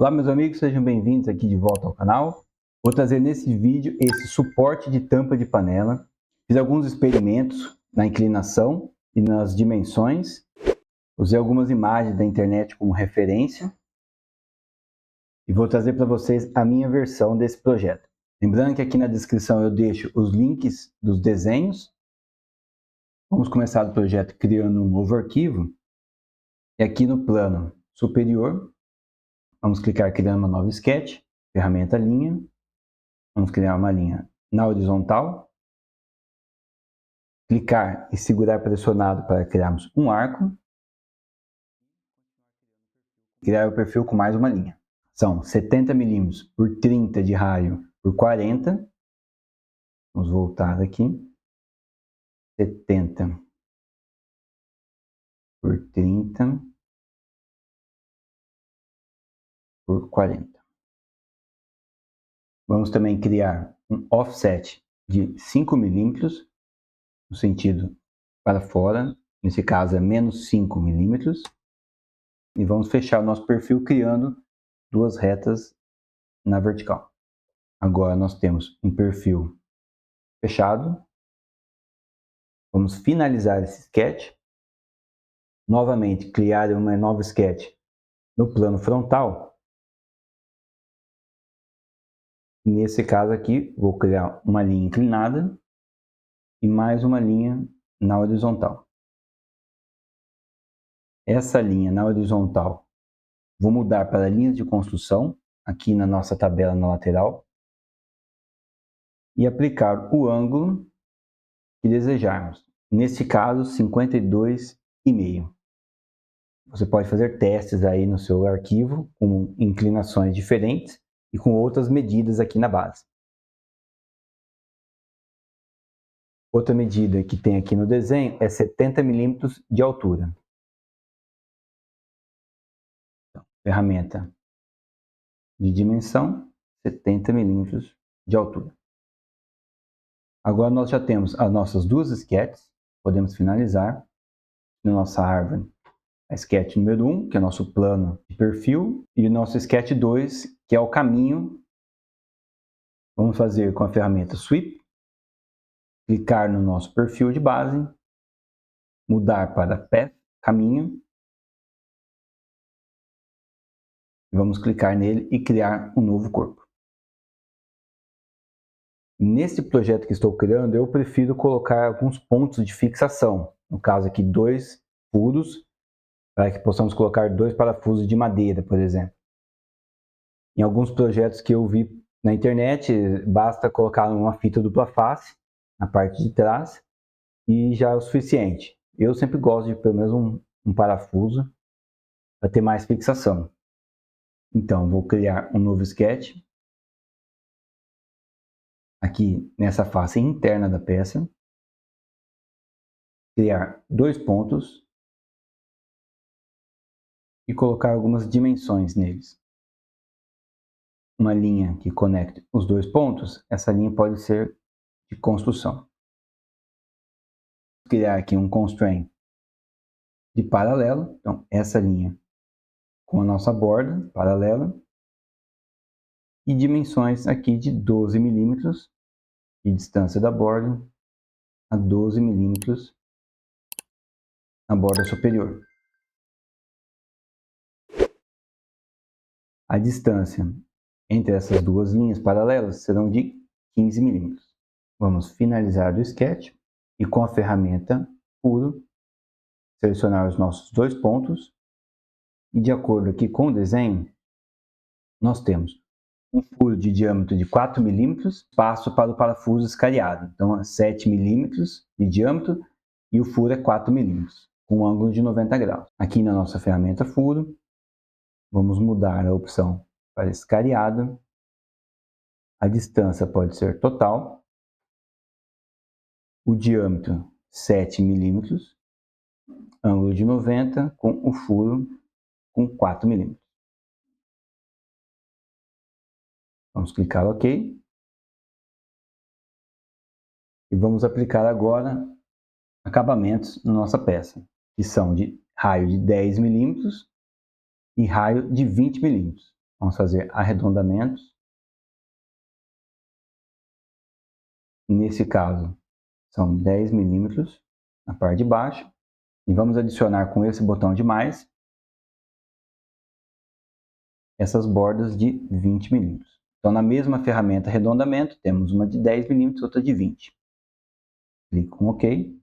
Olá meus amigos, sejam bem-vindos aqui de volta ao canal. Vou trazer nesse vídeo esse suporte de tampa de panela. Fiz alguns experimentos na inclinação e nas dimensões. Usei algumas imagens da internet como referência. E vou trazer para vocês a minha versão desse projeto. Lembrando que aqui na descrição eu deixo os links dos desenhos. Vamos começar o projeto criando um novo arquivo. E aqui no plano superior, vamos clicar criando uma nova sketch, ferramenta linha. Vamos criar uma linha na horizontal. Clicar e segurar pressionado para criarmos um arco. Criar o perfil com mais uma linha. São 70 mm por 30 de raio por 40. Vamos voltar aqui. 70 por 30 por 40. Vamos também criar um offset de 5 mm no sentido para fora. Nesse caso é menos 5 mm. E vamos fechar o nosso perfil criando duas retas na vertical. Agora nós temos um perfil fechado. Vamos finalizar esse sketch. Novamente, criar uma nova sketch no plano frontal. Nesse caso aqui, vou criar uma linha inclinada e mais uma linha na horizontal. Essa linha na horizontal, vou mudar para linhas de construção, aqui na nossa tabela na lateral, e aplicar o ângulo que desejarmos. Nesse caso, 52,5. Você pode fazer testes aí no seu arquivo com inclinações diferentes e com outras medidas aqui na base. Outra medida que tem aqui no desenho é 70 mm de altura. Então, ferramenta de dimensão, 70 mm de altura. Agora nós já temos as nossas duas sketches, podemos finalizar na nossa árvore. A sketch número 1, que é o nosso plano de perfil, e o nosso sketch 2, que é o caminho. Vamos fazer com a ferramenta Sweep, clicar no nosso perfil de base, mudar para Path, caminho, e vamos clicar nele e criar um novo corpo. Nesse projeto que estou criando, eu prefiro colocar alguns pontos de fixação, no caso aqui 2 furos, para que possamos colocar 2 parafusos de madeira, por exemplo. Em alguns projetos que eu vi na internet, basta colocar uma fita dupla face na parte de trás e já é o suficiente. Eu sempre gosto de pelo menos um parafuso para ter mais fixação. Então, vou criar um novo sketch. Aqui nessa face interna da peça. Criar 2 pontos. E colocar algumas dimensões neles. Uma linha que conecte os 2 pontos, essa linha pode ser de construção. Criar aqui um constraint de paralelo, então essa linha com a nossa borda paralela, e dimensões aqui de 12 mm de distância da borda a 12 mm na borda superior. A distância entre essas duas linhas paralelas serão de 15 mm. Vamos finalizar o sketch e com a ferramenta Furo, selecionar os nossos 2 pontos e de acordo aqui com o desenho, nós temos um furo de diâmetro de 4 mm, espaço para o parafuso escariado, então é 7 mm de diâmetro e o furo é 4 mm, com um ângulo de 90 graus. Aqui na nossa ferramenta Furo, vamos mudar a opção para escariado, a distância pode ser total, o diâmetro 7 mm, ângulo de 90 com o furo com 4 mm. Vamos clicar OK. E vamos aplicar agora acabamentos na nossa peça, que são de raio de 10 mm e raio de 20 mm. Vamos fazer arredondamentos. Nesse caso, são 10 milímetros na parte de baixo. E vamos adicionar com esse botão de mais essas bordas de 20 milímetros. Então, na mesma ferramenta arredondamento, temos uma de 10 milímetros, outra de 20. Clico com OK.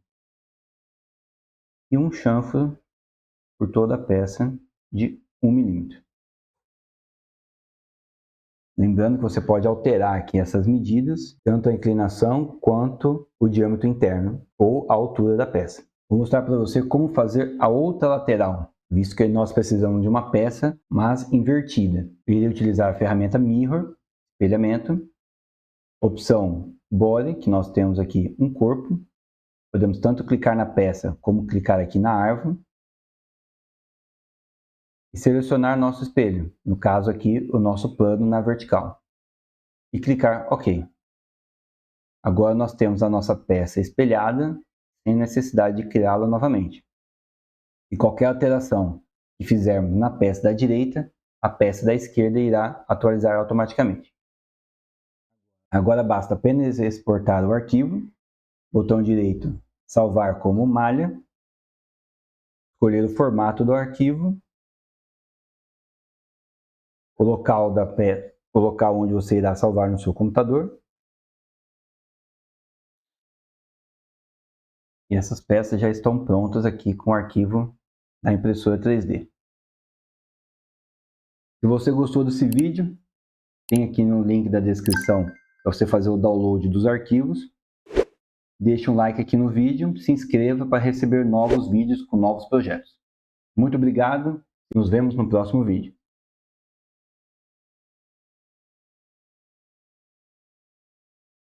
E um chanfro por toda a peça de 1 milímetro. Lembrando que você pode alterar aqui essas medidas, tanto a inclinação quanto o diâmetro interno ou a altura da peça. Vou mostrar para você como fazer a outra lateral, visto que nós precisamos de uma peça, mas invertida. Eu irei utilizar a ferramenta Mirror, espelhamento, opção Body, que nós temos aqui um corpo. Podemos tanto clicar na peça como clicar aqui na árvore. E selecionar nosso espelho, no caso aqui o nosso plano na vertical. E clicar OK. Agora nós temos a nossa peça espelhada, sem necessidade de criá-la novamente. E qualquer alteração que fizermos na peça da direita, a peça da esquerda irá atualizar automaticamente. Agora basta apenas exportar o arquivo, botão direito, salvar como malha, escolher o formato do arquivo, o local onde você irá salvar no seu computador. E essas peças já estão prontas aqui com o arquivo da impressora 3D. Se você gostou desse vídeo, tem aqui no link da descrição para você fazer o download dos arquivos. Deixe um like aqui no vídeo, se inscreva para receber novos vídeos com novos projetos. Muito obrigado e nos vemos no próximo vídeo.